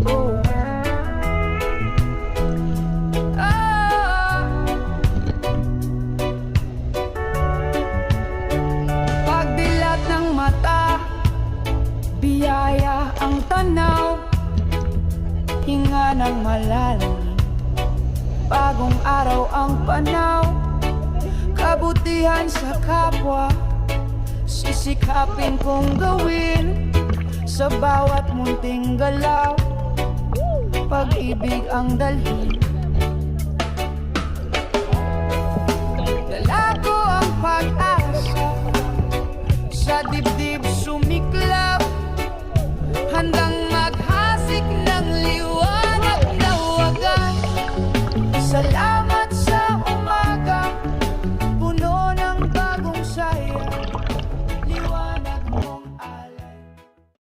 Oh. Pagdilat ng mata, biyaya ang tanaw, hinga ng malalim, bagong araw ang panaw, kabutihan sa kapwa, sisikapin kong gawin sa bawat munting galaw, pag-ibig ang dalhin.